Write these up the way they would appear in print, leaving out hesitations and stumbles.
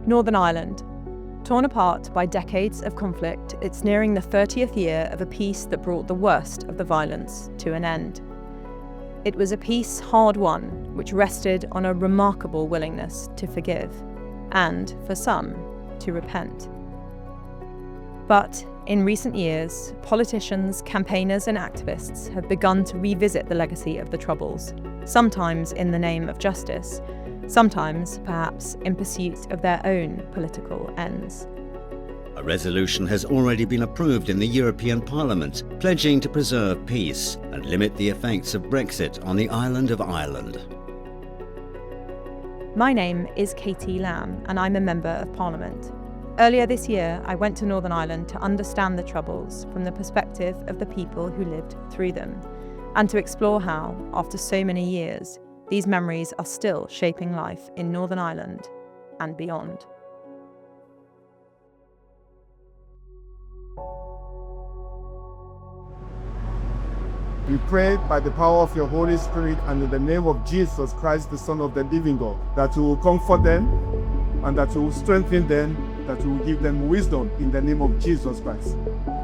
Northern Ireland. Torn apart by decades of conflict, it's nearing the 30th year of a peace that brought the worst of the violence to an end. It was a peace hard won, which rested on a remarkable willingness to forgive, and, for some, to repent. But in recent years, politicians, campaigners and activists have begun to revisit the legacy of the Troubles, sometimes in the name of justice, sometimes, perhaps, in pursuit of their own political ends. A resolution has already been approved in the European Parliament, pledging to preserve peace and limit the effects of Brexit on the island of Ireland. My name is Katie Lam, and I'm a Member of Parliament. Earlier this year, I went to Northern Ireland to understand the Troubles from the perspective of the people who lived through them, and to explore how, after so many years, these memories are still shaping life in Northern Ireland and beyond. We pray by the power of your Holy Spirit and in the name of Jesus Christ, the Son of the living God, that you will comfort them and that you will strengthen them, that you will give them wisdom in the name of Jesus Christ.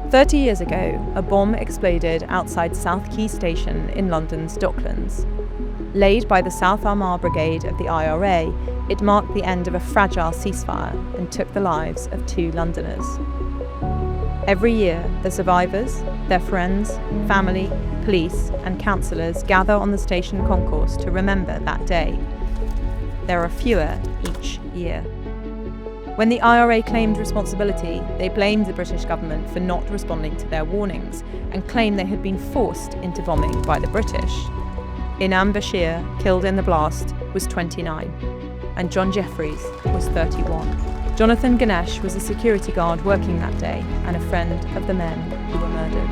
30 years ago, a bomb exploded outside South Quay Station in London's Docklands. Laid by the South Armagh Brigade of the IRA, it marked the end of a fragile ceasefire and took the lives of 2 Londoners. Every year, the survivors, their friends, family, police and councillors gather on the station concourse to remember that day. There are fewer each year. When the IRA claimed responsibility, they blamed the British government for not responding to their warnings and claimed they had been forced into bombing by the British. Inam Bashir, killed in the blast, was 29, and John Jeffries was 31. Jonathan Ganesh was a security guard working that day and a friend of the men who were murdered.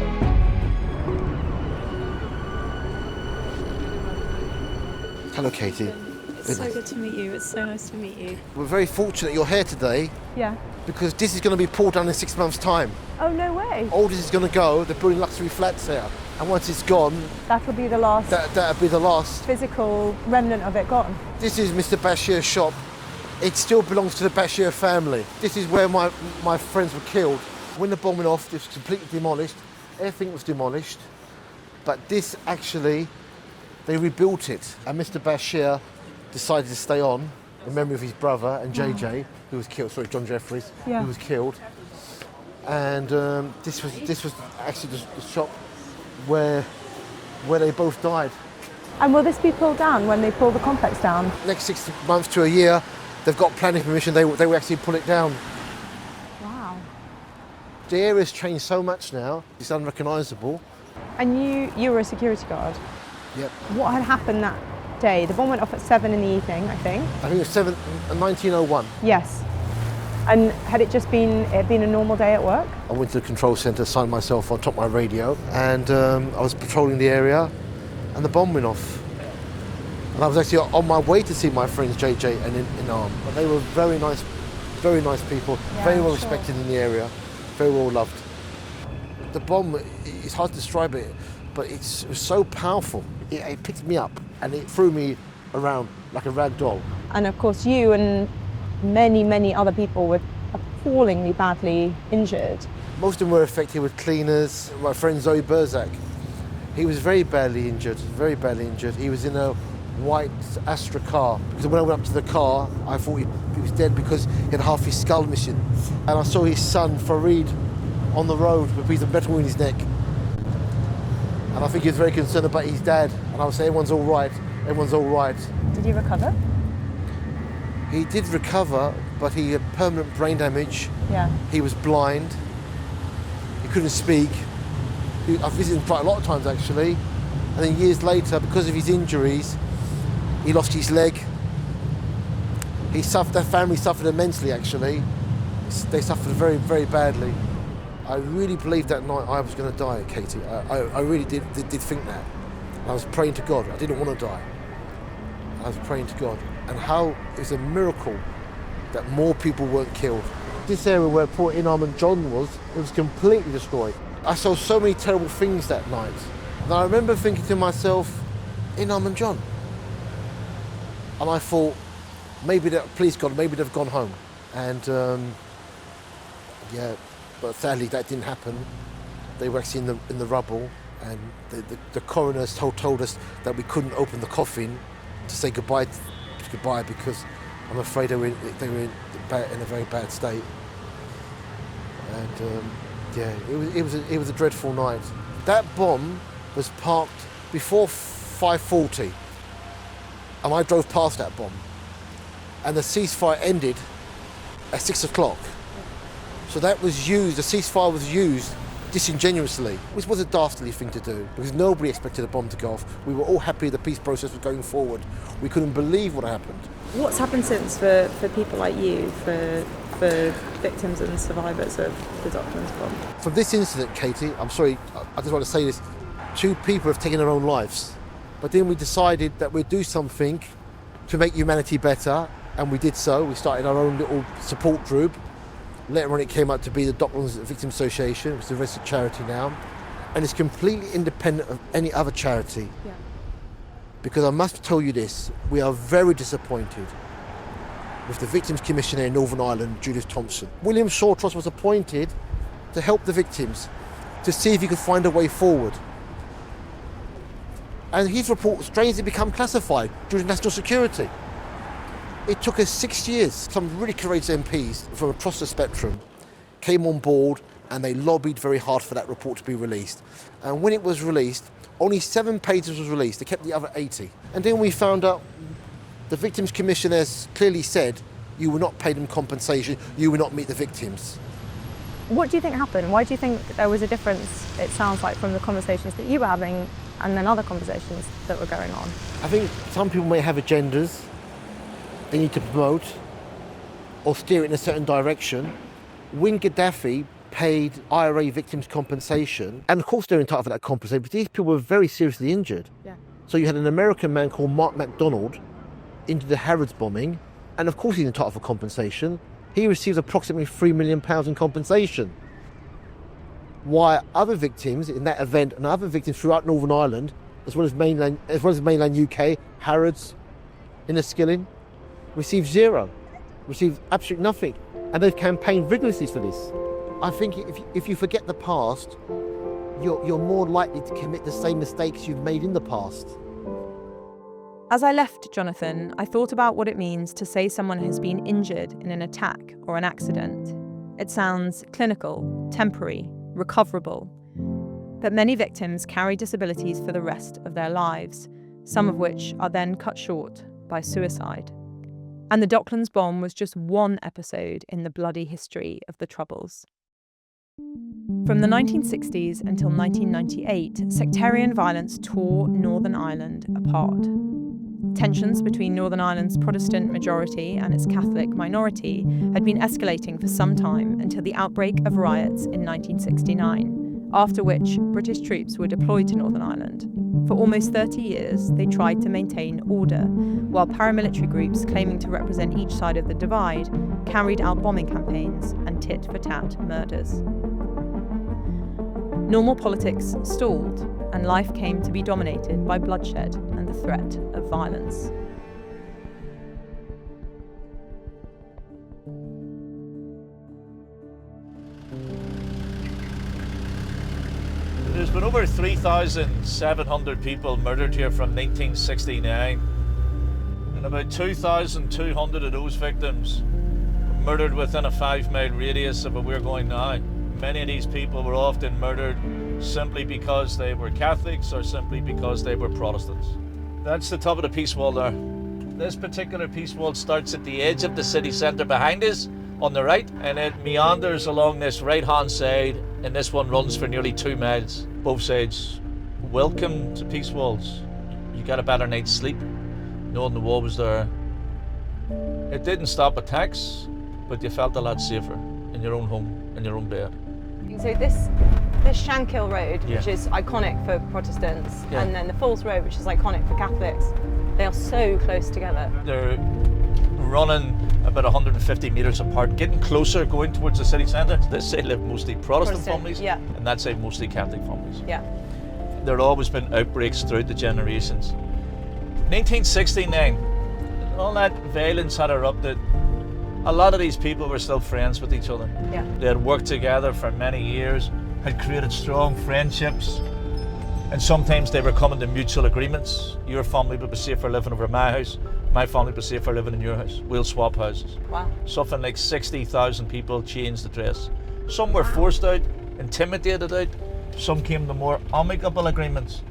Hello, Katie. It's so good to meet you. It's so nice to meet you. We're very fortunate you're here today Yeah. because this is going to be pulled down in 6 months' time. Oh, no way. All this is going to go, they're building luxury flats here. And once it's gone, That'll be the last that'll be the last. physical remnant of it gone. This is Mr. Bashir's shop. It still belongs to the Bashir family. This is where my friends were killed. When the bomb went off, it was completely demolished. Everything was demolished. But this actually, they rebuilt it. And Mr. Bashir decided to stay on in memory of his brother and JJ, who was killed. Sorry, John Jeffries, who was killed. And this was actually the shop where they both died. And will this be pulled down when they pull the complex down? Next 6 months to a year, they've got planning permission. They will actually pull it down. Wow. The area's changed so much now; it's unrecognisable. And you were a security guard. Yep. What had happened that day? The bomb went off at 7 in the evening, I think. I think it was 1901. Yes. And had it been a normal day at work? I went to the control centre, signed myself on top of my radio, and I was patrolling the area, and the bomb went off. And I was actually on my way to see my friends JJ and Inam. But they were very nice people, very well respected in the area, very well loved. The bomb, it's hard to describe it, but it was so powerful. It picked me up and it threw me around like a rag doll. And of course you and many other people were appallingly badly injured. Most of them were affected with cleaners. My friend Zoe Burzak, he was very badly injured. He was in a white Astra car. Because when I went up to the car, I thought he was dead because he had half his skull missing. And I saw his son, Farid, on the road with a piece of metal in his neck. And I think he was very concerned about his dad. And I would say, everyone's all right. Did you recover? He did recover, but he had permanent brain damage. Yeah. He was blind. He couldn't speak. I've visited him quite a lot of times, actually. And then years later, because of his injuries, he lost his leg. Their family suffered immensely, actually. They suffered very badly. I really believed that night I was going to die, Katie. I really did think that. And I was praying to God. I didn't want to die. I was praying to God. And how it's a miracle that more people weren't killed. This area where poor Inam and John was, it was completely destroyed. I saw so many terrible things that night. And I remember thinking to myself, Inam and John. And I thought, please God, maybe they've gone home. And yeah, but sadly that didn't happen. They were actually in the rubble, and the coroners told us that we couldn't open the coffin to say goodbye because I'm afraid they were in a very bad state. And yeah, it was a dreadful night. That bomb was parked before 5:40, and I drove past that bomb, and the ceasefire ended at 6 o'clock. So that was used, the ceasefire was used disingenuously, which was a dastardly thing to do because nobody expected a bomb to go off. We were all happy the peace process was going forward. We couldn't believe what happened. What's happened since for people like you, for victims and survivors of the Docklands bomb? From this incident, Katie, I'm sorry, I just want to say this, 2 people have taken their own lives. But then we decided that we'd do something to make humanity better, and we did so. We started our own little support group. Later on it came out to be the Docklands Victim Association, which is a registered charity now, and it's completely independent of any other charity. Yeah. Because I must tell you this, we are very disappointed with the Victims Commissioner in Northern Ireland, Judith Thompson. William Shawcross was appointed to help the victims, to see if he could find a way forward. And his report strangely became classified due to national security. It took us 6 years. Some really courageous MPs from across the spectrum came on board and they lobbied very hard for that report to be released. And when it was released, only 7 pages was released. They kept the other 80. And then we found out the Victims Commissioners clearly said, you will not pay them compensation, you will not meet the victims. What do you think happened? Why do you think there was a difference, it sounds like, from the conversations that you were having and then other conversations that were going on? I think some people may have agendas they need to promote or steer it in a certain direction. When Gaddafi paid IRA victims compensation, and of course they're entitled for that compensation, but these people were very seriously injured. Yeah. So you had an American man called Mark MacDonald into the Harrods bombing, and of course he's entitled for compensation. He receives approximately £3 million in compensation. While other victims in that event and other victims throughout Northern Ireland, as well as mainland UK, Harrods, Inniskilling, received zero, received absolutely nothing. And they've campaigned vigorously for this. I think if you forget the past, you're more likely to commit the same mistakes you've made in the past. As I left Jonathan, I thought about what it means to say someone has been injured in an attack or an accident. It sounds clinical, temporary, recoverable. But many victims carry disabilities for the rest of their lives, some of which are then cut short by suicide. And the Docklands bomb was just one episode in the bloody history of the Troubles. From the 1960s until 1998, sectarian violence tore Northern Ireland apart. Tensions between Northern Ireland's Protestant majority and its Catholic minority had been escalating for some time until the outbreak of riots in 1969, after which British troops were deployed to Northern Ireland. For almost 30 years, they tried to maintain order, while paramilitary groups claiming to represent each side of the divide carried out bombing campaigns and tit-for-tat murders. Normal politics stalled, and life came to be dominated by bloodshed and the threat of violence. There's been over 3,700 people murdered here from 1969, and about 2,200 of those victims were murdered within a 5-mile radius of where we're going now. Many of these people were often murdered simply because they were Catholics or simply because they were Protestants. That's the top of the peace wall there. This particular peace wall starts at the edge of the city centre behind us on the right, and it meanders along this right-hand side, and this one runs for nearly 2 miles, both sides. Welcome to peace walls. You got a better night's sleep knowing the wall was there. It didn't stop attacks, but you felt a lot safer in your own home, in your own bed. So this Shankill Road, which is iconic for Protestants, and then the Falls Road, which is iconic for Catholics, they are so close together. They're running about 150 metres apart, getting closer, going towards the city centre. This side live mostly Protestant families, and that side mostly Catholic families. Yeah. There have always been outbreaks throughout the generations. 1969, all that violence had erupted. A lot of these people were still friends with each other. Yeah. They had worked together for many years, had created strong friendships, and sometimes they were coming to mutual agreements. Your family would be safer living over my house, my family would be safer living in your house. We'll swap houses. Wow. Something like 60,000 people changed address. Some were forced out, intimidated out, some came to more amicable agreements.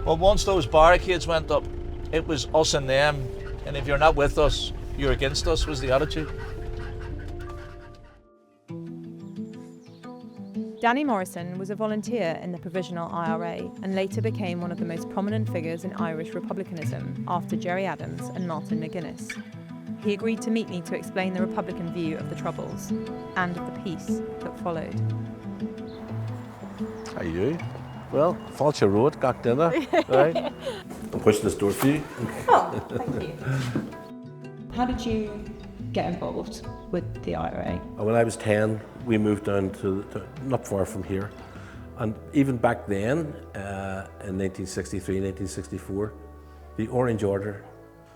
But once those barricades went up, it was us and them, and if you're not with us, you're against us, was the attitude. Danny Morrison was a volunteer in the Provisional IRA and later became one of the most prominent figures in Irish republicanism after Gerry Adams and Martin McGuinness. He agreed to meet me to explain the Republican view of the Troubles and of the peace that followed. How you doing? Well, Falcha Road, got dinner, right? I'm pushing this door for you. Oh, thank you. How did you get involved with the IRA? When I was 10, we moved down to not far from here. And even back then, in 1963, 1964, the Orange Order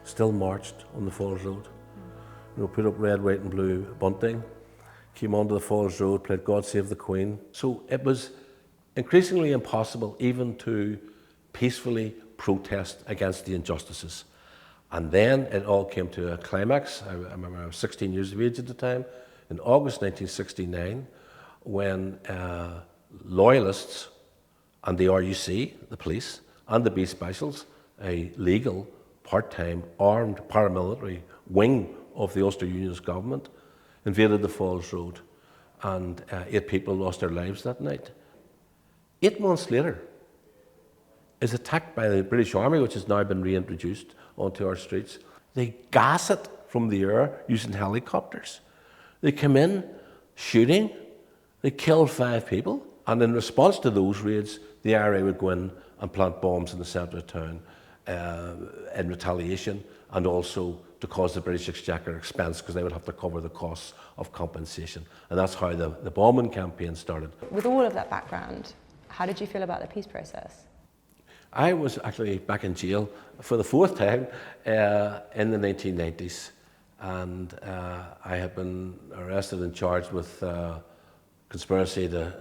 still marched on the Falls Road. You know, put up red, white and blue bunting, came onto the Falls Road, played God Save the Queen. So it was increasingly impossible even to peacefully protest against the injustices. And then it all came to a climax. I remember I was 16 years of age at the time, in August 1969, when Loyalists and the RUC, the police, and the B Specials, a legal, part-time, armed paramilitary wing of the Ulster Unionist government, invaded the Falls Road, and 8 people lost their lives that night. 8 months later, is attacked by the British Army, which has now been reintroduced onto our streets. They gas it from the air using helicopters. They come in shooting, they kill 5 people, and in response to those raids, the IRA would go in and plant bombs in the centre of town in retaliation, and also to cause the British Exchequer expense, because they would have to cover the costs of compensation. And that's how the bombing campaign started. With all of that background, how did you feel about the peace process? I was actually back in jail for the 4th time in the 1990s, and I had been arrested and charged with conspiracy to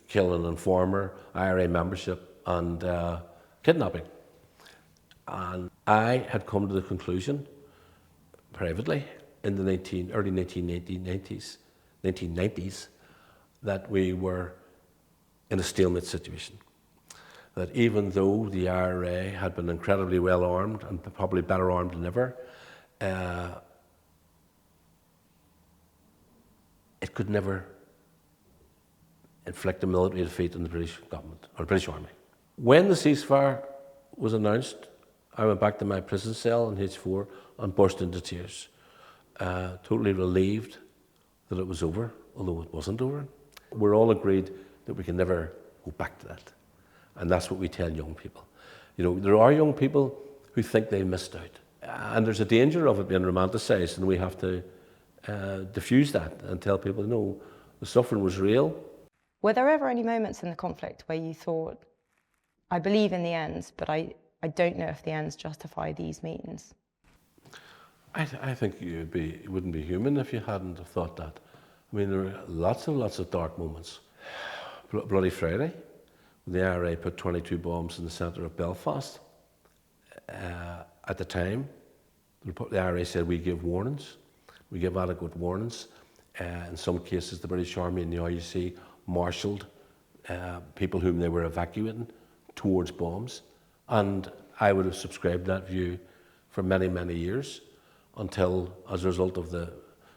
kill an informer, IRA membership, and kidnapping. And I had come to the conclusion, privately, in the early 1990s, that we were in a stalemate situation. That even though the IRA had been incredibly well armed and probably better armed than ever, it could never inflict a military defeat on the British government or British Army. When the ceasefire was announced, I went back to my prison cell in H4 and burst into tears, totally relieved that it was over, although it wasn't over. We're all agreed that we can never go back to that. And that's what we tell young people. You know, there are young people who think they missed out. And there's a danger of it being romanticised, and we have to diffuse that and tell people, no, the suffering was real. Were there ever any moments in the conflict where you thought, I believe in the ends, but I don't know if the ends justify these means? I think you wouldn't be human if you hadn't have thought that. I mean, there were lots of dark moments. Bloody Friday, the IRA put 22 bombs in the centre of Belfast. At the time, the IRA said we give warnings, we give adequate warnings. In some cases, the British Army and the RUC marshalled people whom they were evacuating towards bombs. And I would have subscribed that view for many, many years, until, as a result of the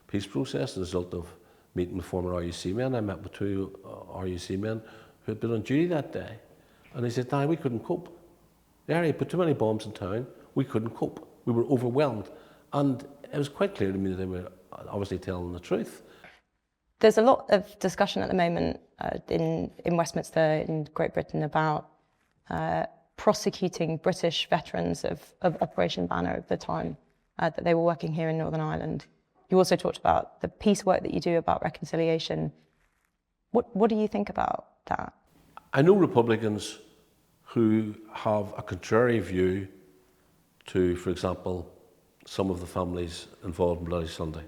peace process, as a result of meeting with former RUC men, I met with 2 RUC men who had been on duty that day. And they said, "Danny, we couldn't cope. The IRA put too many bombs in town, we couldn't cope. We were overwhelmed." And it was quite clear to me that they were obviously telling the truth. There's a lot of discussion at the moment in Westminster, in Great Britain, about prosecuting British veterans of Operation Banner at the time that they were working here in Northern Ireland. You also talked about the peace work that you do about reconciliation. What do you think about that? I know Republicans who have a contrary view to, for example, some of the families involved in Bloody Sunday.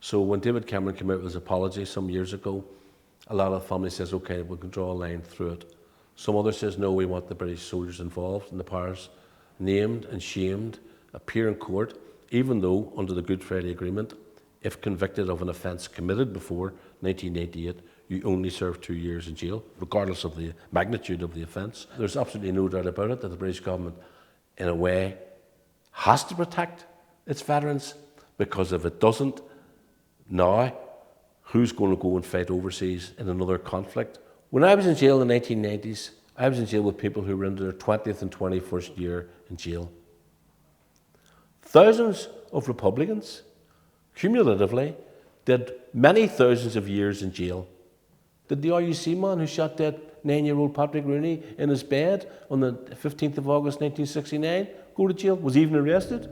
So when David Cameron came out with his apology some years ago, a lot of the family says, okay, we can draw a line through it. Some others says, no, we want the British soldiers involved and the powers named and shamed, appear in court, even though under the Good Friday Agreement, if convicted of an offence committed before 1988, you only serve 2 years in jail, regardless of the magnitude of the offence. There's absolutely no doubt about it that the British government, in a way, has to protect its veterans, because if it doesn't, now, who's going to go and fight overseas in another conflict? When I was in jail in the 1990s, I was in jail with people who were into their 20th and 21st year in jail. Thousands of Republicans, cumulatively, did many thousands of years in jail. Did the RUC man who shot dead 9-year-old Patrick Rooney in his bed on the 15th of August 1969 go to jail? Was he even arrested?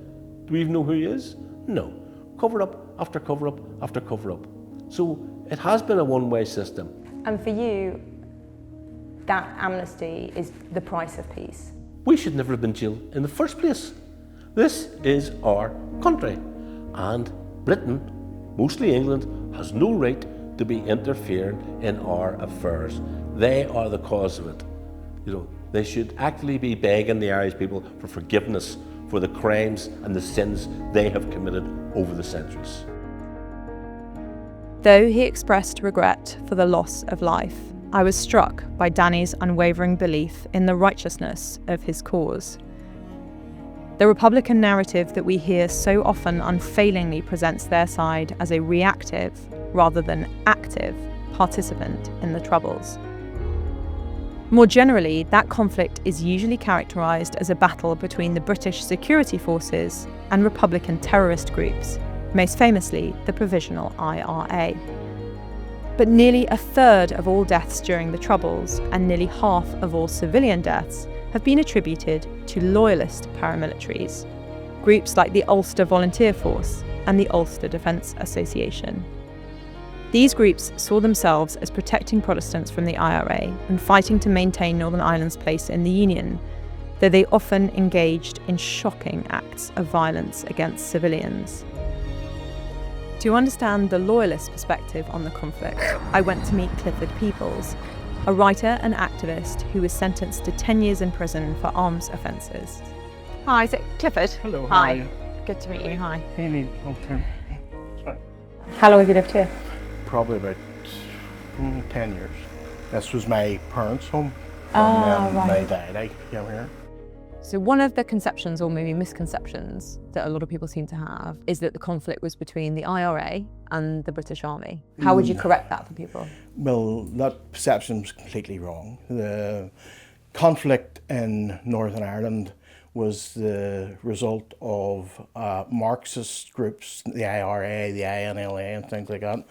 Do we even know who he is? No. Cover up after cover up after cover up. So it has been a one-way system. And for you, that amnesty is the price of peace? We should never have been jailed in the first place. This is our country, and Britain, mostly England, has no right to be interfering in our affairs. They are the cause of it. You know, they should actually be begging the Irish people for forgiveness for the crimes and the sins they have committed over the centuries. Though he expressed regret for the loss of life, I was struck by Danny's unwavering belief in the righteousness of his cause. The Republican narrative that we hear so often unfailingly presents their side as a reactive, rather than active, participant in the Troubles. More generally, that conflict is usually characterised as a battle between the British security forces and Republican terrorist groups, most famously the Provisional IRA. But nearly a third of all deaths during the Troubles and nearly half of all civilian deaths have been attributed to Loyalist paramilitaries, groups like the Ulster Volunteer Force and the Ulster Defence Association. These groups saw themselves as protecting Protestants from the IRA and fighting to maintain Northern Ireland's place in the Union, though they often engaged in shocking acts of violence against civilians. To understand the Loyalist perspective on the conflict, I went to meet Clifford Peoples, a writer and activist who was sentenced to 10 years in prison for arms offences. Hi, is it Clifford? Hello, hi. How are you? Good to meet you, hi. Amy, long time. Sorry. How long have you lived here? Probably about 10 years. This was my parents' home. Ah, and right. When they died, I came here. So one of the conceptions, or maybe misconceptions, that a lot of people seem to have is that the conflict was between the IRA and the British Army. How would you correct that for people? Well, that perception was completely wrong. The conflict in Northern Ireland was the result of Marxist groups, the IRA, the INLA and things like that,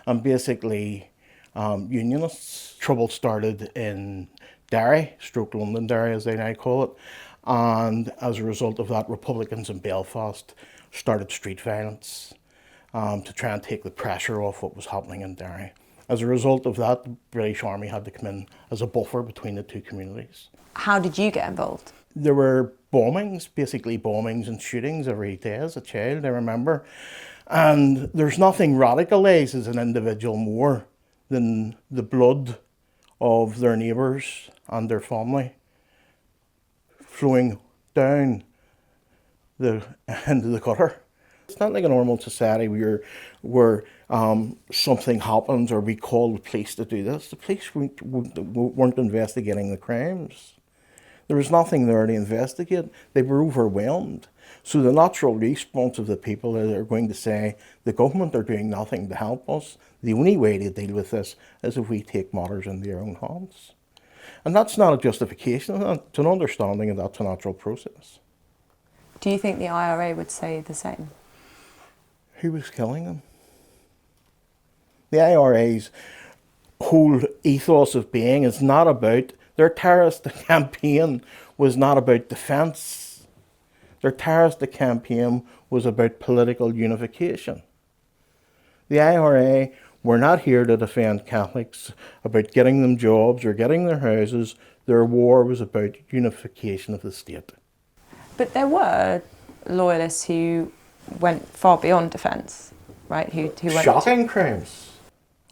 and basically unionists. Trouble started in Derry, stroke Londonderry as they now call it, and as a result of that, Republicans in Belfast started street violence to try and take the pressure off what was happening in Derry. As a result of that, the British Army had to come in as a buffer between the two communities. How did you get involved? There were bombings, basically bombings and shootings every day as a child, I remember. And there's nothing radicalises an individual more than the blood of their neighbours and their family flowing down into the gutter. It's not like a normal society where something happens or we call the police to do this. The police weren't investigating the crimes. There was nothing there to investigate. They were overwhelmed. So the natural response of the people are going to say, the government are doing nothing to help us. The only way to deal with this is if we take matters into our own hands. And that's not a justification, it's an understanding and that's a natural process. Do you think the IRA would say the same? Who was killing them? The IRA's whole ethos of being is not about, their terrorist campaign was not about defence. Their terrorist campaign was about political unification. The IRA were not here to defend Catholics, about getting them jobs or getting their houses. Their war was about unification of the state. But there were loyalists who went far beyond defence, right? Who went Shocking crimes.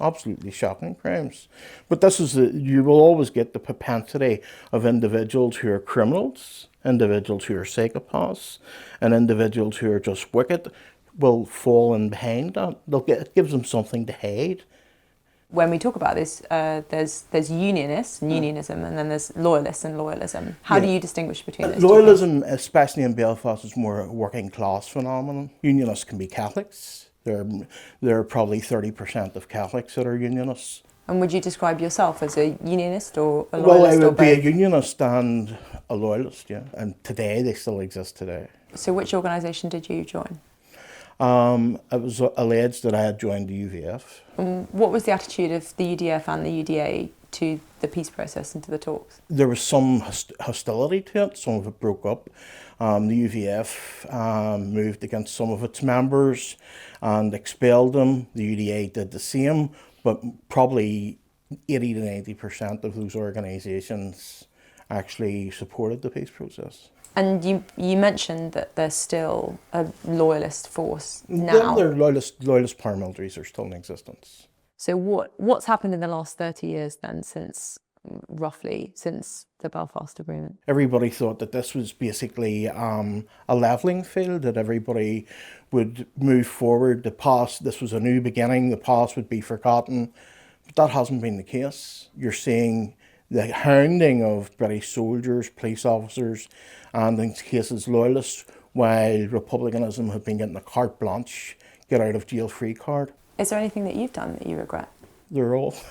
Absolutely shocking crimes. But this is you will always get the propensity of individuals who are criminals, individuals who are psychopaths, and individuals who are just wicked will fall in behind that. It gives them something to hide. When we talk about this, there's unionists and unionism, and then there's loyalists and loyalism. How do you distinguish between those? Loyalism, especially in Belfast, is more a working class phenomenon. Unionists can be Catholics. There are probably 30% of Catholics that are unionists. And would you describe yourself as a unionist or a loyalist? Well, I would be a unionist and a loyalist, yeah. And today, they still exist today. So which organisation did you join? It was alleged that I had joined the UVF. What was the attitude of the UDF and the UDA to the peace process and to the talks? There was some hostility to it. Some of it broke up. The UVF moved against some of its members and expelled them. The UDA did the same, but probably 80 to 90% of those organisations actually supported the peace process. And you mentioned that there's still a loyalist force now. There are loyalist paramilitaries are still in existence. So what's happened in the last 30 years then, since the Belfast Agreement? Everybody thought that this was basically a levelling field, that everybody would move forward. This was a new beginning, the past would be forgotten. But that hasn't been the case. You're seeing the hounding of British soldiers, police officers, and in cases loyalists, while republicanism have been getting a carte blanche, get out of jail free card. Is there anything that you've done that you regret?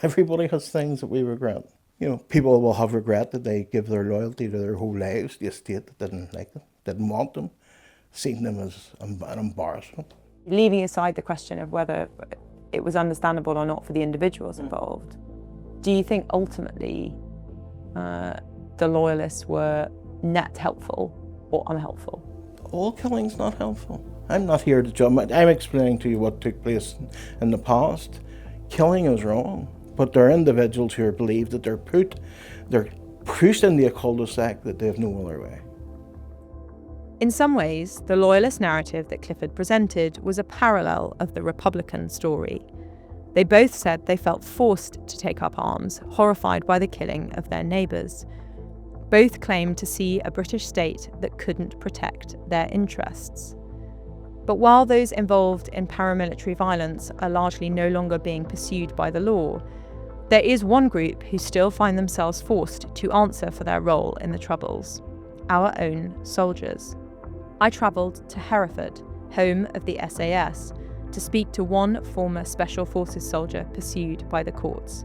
Everybody has things that we regret. You know, people will have regret that they give their loyalty to their whole lives to a state that didn't like them, didn't want them, seen them as an embarrassment. Leaving aside the question of whether it was understandable or not for the individuals involved, do you think ultimately the loyalists were net helpful or unhelpful? All killing's not helpful. I'm not here to judge. I'm explaining to you what took place in the past. Killing is wrong, but there are individuals who believe that they're pushed in the cul-de-sac that they have no other way. In some ways, the loyalist narrative that Clifford presented was a parallel of the Republican story. They both said they felt forced to take up arms, horrified by the killing of their neighbours. Both claimed to see a British state that couldn't protect their interests. But while those involved in paramilitary violence are largely no longer being pursued by the law, there is one group who still find themselves forced to answer for their role in the Troubles: our own soldiers. I travelled to Hereford, home of the SAS, to speak to one former Special Forces soldier pursued by the courts.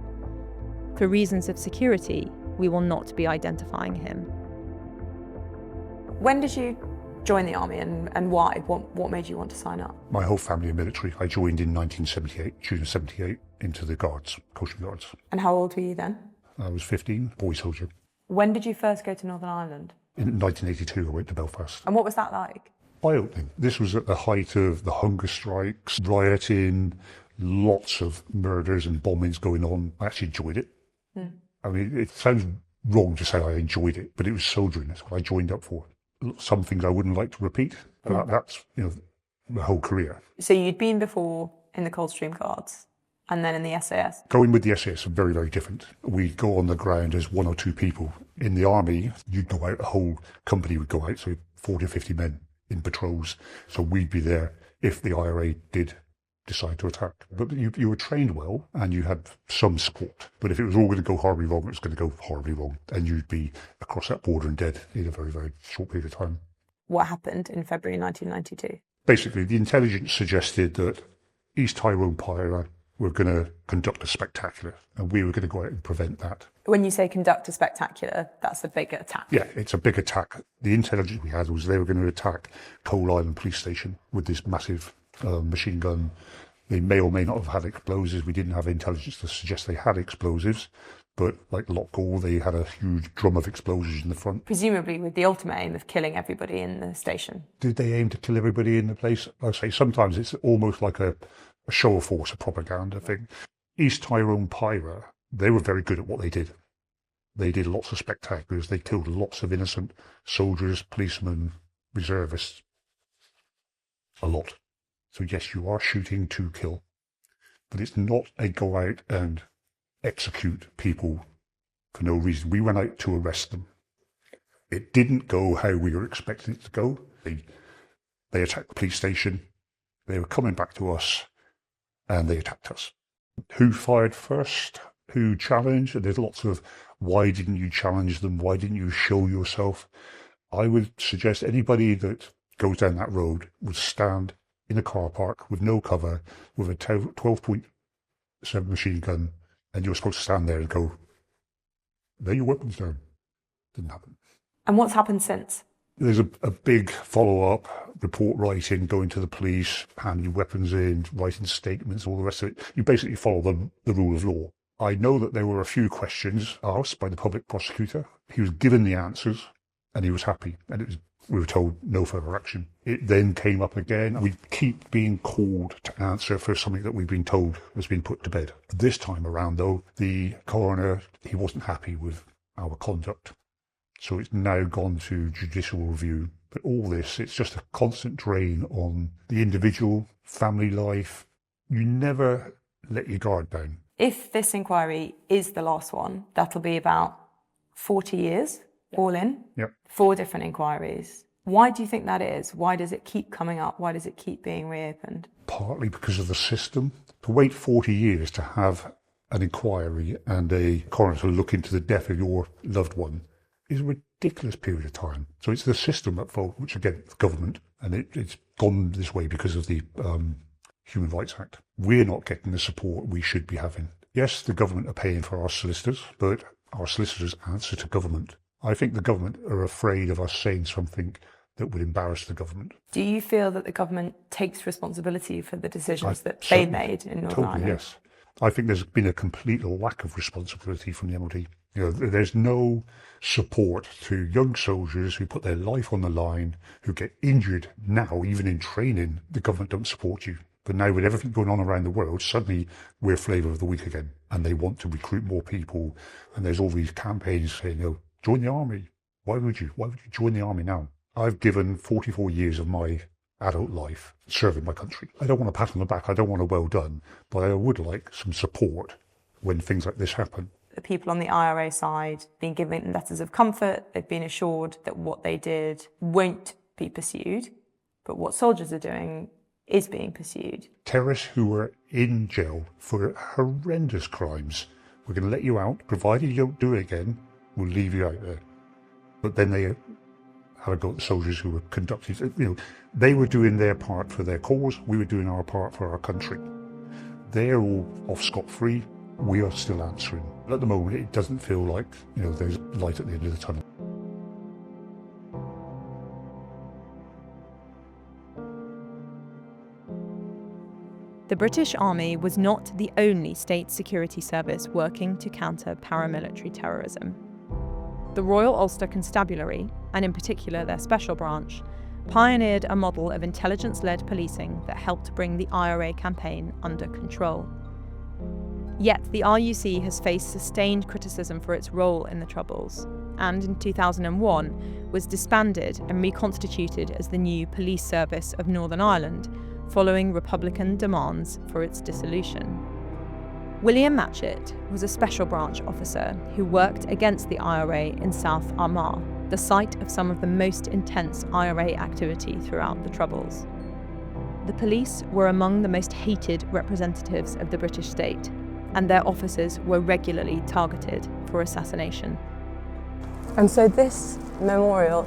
For reasons of security, we will not be identifying him. When did you join the army and why? What made you want to sign up? My whole family are military. I joined in 1978, June of 78, into the Guards, Coast Guards. And how old were you then? I was 15, boy soldier. When did you first go to Northern Ireland? In 1982, I went to Belfast. And what was that like? Eye-opening. This was at the height of the hunger strikes, rioting, lots of murders and bombings going on. I actually enjoyed it. I mean, it sounds wrong to say I enjoyed it, but it was soldiering. That's what I joined up for. Some things I wouldn't like to repeat, but that's, the whole career. So you'd been before in the Coldstream Guards and then in the SAS? Going with the SAS is very, very different. We'd go on the ground as one or two people. In the army, you'd go out, a whole company would go out, so 40 or 50 men in patrols. So we'd be there if the IRA did decide to attack. But you were trained well and you had some support. But if it was all going to go horribly wrong, it was going to go horribly wrong. And you'd be across that border and dead in a very, very short period of time. What happened in February 1992? Basically, the intelligence suggested that East Tyrone Pyre were going to conduct a spectacular and we were going to go out and prevent that. When you say conduct a spectacular, that's a big attack. Yeah, it's a big attack. The intelligence we had was they were going to attack Coal Island Police Station with this massive machine gun. They may or may not have had explosives. We didn't have intelligence to suggest they had explosives, but like Lockgall, they had a huge drum of explosives in the front. Presumably with the ultimate aim of killing everybody in the station. Did they aim to kill everybody in the place? I say sometimes it's almost like a show of force, a propaganda thing. East Tyrone Pyre, they were very good at what they did. They did lots of spectaculars. They killed lots of innocent soldiers, policemen, reservists. A lot. So yes, you are shooting to kill, but it's not a go out and execute people for no reason. We went out to arrest them. It didn't go how we were expecting it to go. They attacked the police station. They were coming back to us and they attacked us. Who fired first? Who challenged? There's lots of, why didn't you challenge them? Why didn't you show yourself? I would suggest anybody that goes down that road would stand in a car park with no cover, with a 12.7 machine gun, and you're supposed to stand there and go, lay your weapons down. Didn't happen. And what's happened since? There's a big follow-up, report writing, going to the police, handing weapons in, writing statements, all the rest of it. You basically follow the rule of law. I know that there were a few questions asked by the public prosecutor. He was given the answers and he was happy. And we were told no further action. It then came up again. We keep being called to answer for something that we've been told has been put to bed. This time around, though, the coroner, he wasn't happy with our conduct. So it's now gone to judicial review. But all this, it's just a constant drain on the individual, family life. You never let your guard down. If this inquiry is the last one, that'll be about 40 years, all in. Yep. 4 different inquiries. Why do you think that is? Why does it keep coming up? Why does it keep being reopened? Partly because of the system. To wait 40 years to have an inquiry and a coroner to look into the death of your loved one is a ridiculous period of time. So it's the system at fault, which again, the government, and it's gone this way because of the Human Rights Act. We're not getting the support we should be having. Yes, the government are paying for our solicitors, but our solicitors answer to government. I think the government are afraid of us saying something that would embarrass the government. Do you feel that the government takes responsibility for the decisions that they made in Northern Ireland? Yes. I think there's been a complete lack of responsibility from the MOD. You know, there's no support to young soldiers who put their life on the line, who get injured now, even in training. The government don't support you. But now with everything going on around the world, suddenly we're flavour of the week again. And they want to recruit more people. And there's all these campaigns saying, you know, join the army. Why would you join the army now? I've given 44 years of my adult life serving my country. I don't want a pat on the back. I don't want a well done. But I would like some support when things like this happen. The people on the IRA side being given letters of comfort. They've been assured that what they did won't be pursued. But what soldiers are doing is being pursued. Terrorists who were in jail for horrendous crimes, we're going to let you out, provided you don't do it again, we'll leave you out there. But then they had a go at the soldiers who were conducting, you know, they were doing their part for their cause, we were doing our part for our country. They're all off scot-free, we are still answering. At the moment, it doesn't feel like, you know, there's light at the end of the tunnel. The British Army was not the only state security service working to counter paramilitary terrorism. The Royal Ulster Constabulary, and in particular their special branch, pioneered a model of intelligence-led policing that helped bring the IRA campaign under control. Yet the RUC has faced sustained criticism for its role in the Troubles, and in 2001 was disbanded and reconstituted as the new Police Service of Northern Ireland, following Republican demands for its dissolution. William Matchett was a special branch officer who worked against the IRA in South Armagh, the site of some of the most intense IRA activity throughout the Troubles. The police were among the most hated representatives of the British state, and their officers were regularly targeted for assassination. And so this memorial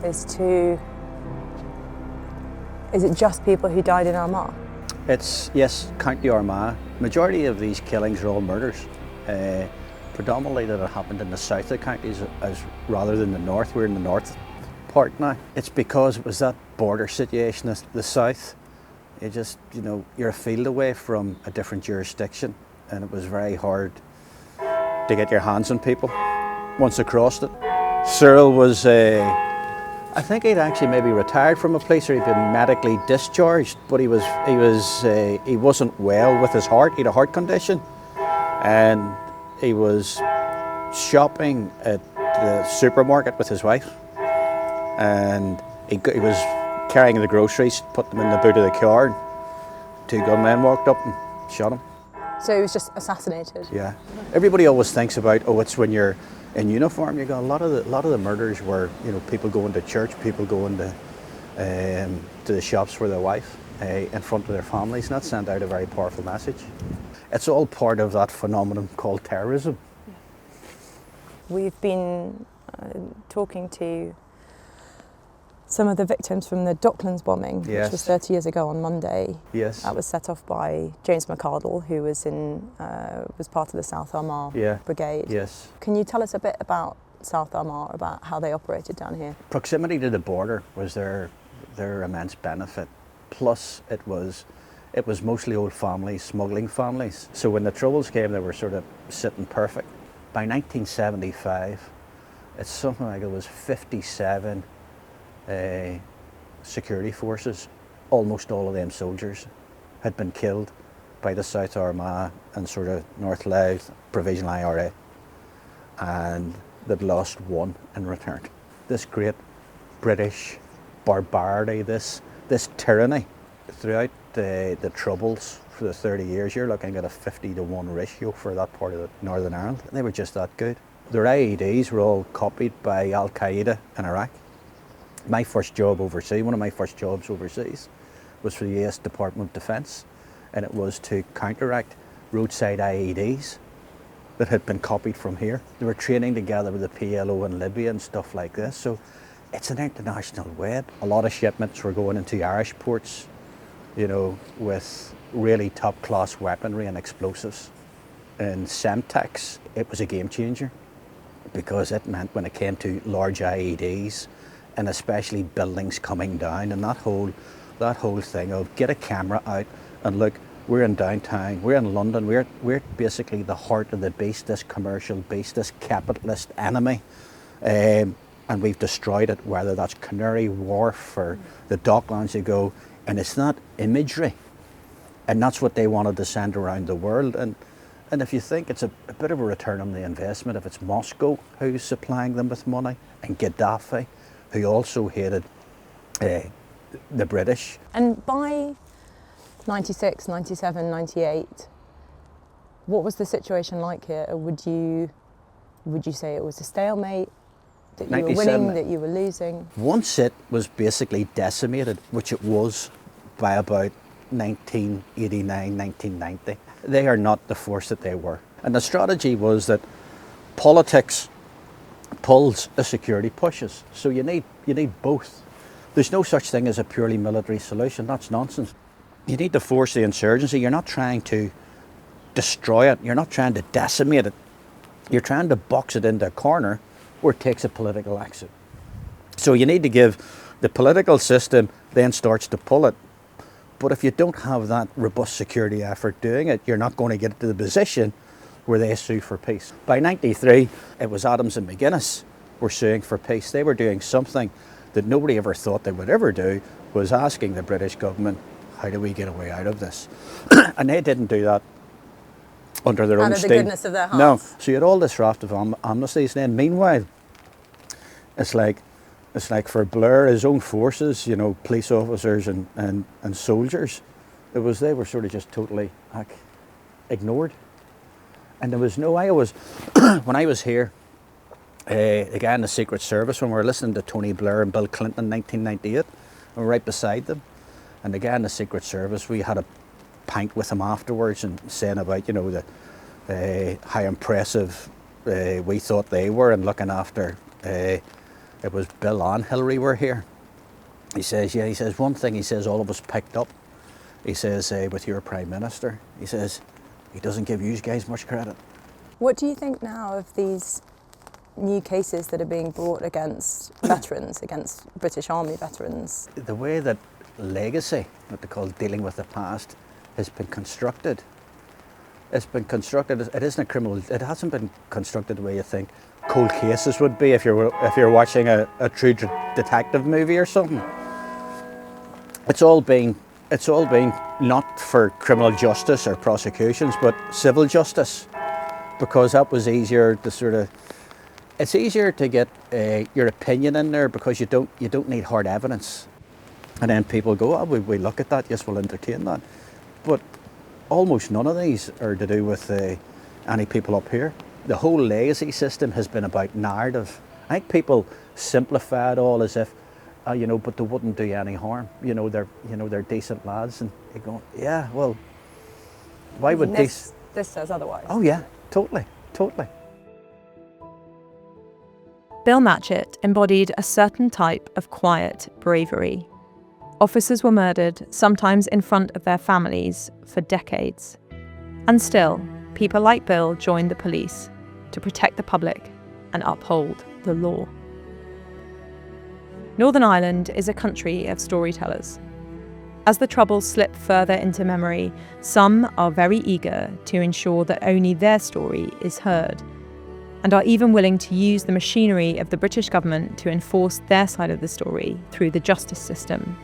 is it just people who died in Armagh? It's, yes, County Armagh. Majority of these killings are all murders. Predominantly that have happened in the south of the counties as rather than the north. We're in the north part now. It's because it was that border situation, the south. You just, you know, you're a field away from a different jurisdiction, and it was very hard to get your hands on people once across it. Cyril was I think he'd actually maybe retired from a police, or he'd been medically discharged, but he wasn't well with his heart. He had a heart condition, and he was shopping at the supermarket with his wife, and he was carrying the groceries, put them in the boot of the car, two gunmen walked up and shot him. So he was just assassinated? Yeah. Everybody always thinks about, oh, it's when you're in uniform. You got a lot of the murders were, you know, people going to church, people going to the shops for their wife, in front of their families, and that sent out a very powerful message. It's all part of that phenomenon called terrorism. We've been talking to some of the victims from the Docklands bombing, Yes. which was 30 years ago on Monday. Yes. That was set off by James McArdle, who was part of the South Armagh Yeah. Brigade. Yes. Can you tell us a bit about South Armagh, about how they operated down here? Proximity to the border was their immense benefit. Plus, it was mostly old families, smuggling families. So when the Troubles came, they were sort of sitting perfect. By 1975, it's something like it was 57 security forces. Almost all of them soldiers had been killed by the South Armagh and sort of North Louth Provisional IRA, and they'd lost one in return. This great British barbarity, this tyranny throughout the Troubles for the 30 years, you're looking at a 50-to-1 ratio for that part of Northern Ireland. They were just that good. Their IEDs were all copied by Al-Qaeda in Iraq. My first job overseas, one of my first jobs overseas, was for the US Department of Defence, and it was to counteract roadside IEDs that had been copied from here. They were training together with the PLO in Libya and stuff like this, so it's an international web. A lot of shipments were going into Irish ports, you know, with really top-class weaponry and explosives. In Semtex, it was a game changer because it meant when it came to large IEDs and especially buildings coming down, and that whole thing of get a camera out and look, we're in downtown, we're in London, we're basically the heart of the beast, this commercial beast, this capitalist enemy, and we've destroyed it, whether that's Canary Wharf or the Docklands you go, and it's not imagery. And that's what they wanted to send around the world. And if you think it's a bit of a return on the investment, if it's Moscow who's supplying them with money, and Gaddafi, who also hated the British. And by 96, 97, 98, what was the situation like here? Would you say it was a stalemate, that you were winning, that you were losing? Once it was basically decimated, which it was by about 1989, 1990, they are not the force that they were. And the strategy was that politics pulls, the security pushes. So you need both. There's no such thing as a purely military solution. That's nonsense. You need to force the insurgency. You're not trying to destroy it. You're not trying to decimate it. You're trying to box it into a corner where it takes a political exit. So you need to give the political system then starts to pull it. But if you don't have that robust security effort doing it, you're not going to get to the position where they sue for peace. By 93, it was Adams and McGuinness were suing for peace. They were doing something that nobody ever thought they would ever do, was asking the British government, how do we get a way out of this? And they didn't do that under their own steam. Out of the goodness of their hearts. No. So you had all this raft of amnesties. Then meanwhile, it's like for Blair, his own forces, you know, police officers and soldiers, they were sort of just totally ignored. And there was no, when I was here, the guy in the Secret Service, when we were listening to Tony Blair and Bill Clinton in 1998, we were right beside them. And the guy in the Secret Service, we had a pint with him afterwards and saying about, you know, how impressive we thought they were and looking after, it was Bill and Hillary were here. He says, yeah, he says, one thing he says all of us picked up, he says, with your Prime Minister, he says, he doesn't give you guys much credit. What do you think now of these new cases that are being brought against veterans, against British Army veterans? The way that legacy, what they call dealing with the past, has been constructed. It's been constructed, it isn't a criminal, it hasn't been constructed the way you think cold cases would be if you're watching a true detective movie or something. It's all been not for criminal justice or prosecutions, but civil justice, because that was easier to sort of, it's easier to get your opinion in there because you don't need hard evidence. And then people go, oh, we look at that, yes, we'll entertain that. But almost none of these are to do with any people up here. The whole lazy system has been about narrative. I think people simplify it all as if, but they wouldn't do any harm. They're decent lads, and you go, yeah, well, why would this says otherwise? Oh yeah, totally. Bill Matchett embodied a certain type of quiet bravery. Officers were murdered, sometimes in front of their families, for decades. And still, people like Bill joined the police to protect the public and uphold the law. Northern Ireland is a country of storytellers. As the Troubles slip further into memory, some are very eager to ensure that only their story is heard, and are even willing to use the machinery of the British government to enforce their side of the story through the justice system.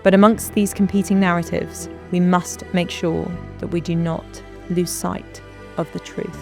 But amongst these competing narratives, we must make sure that we do not lose sight of the truth.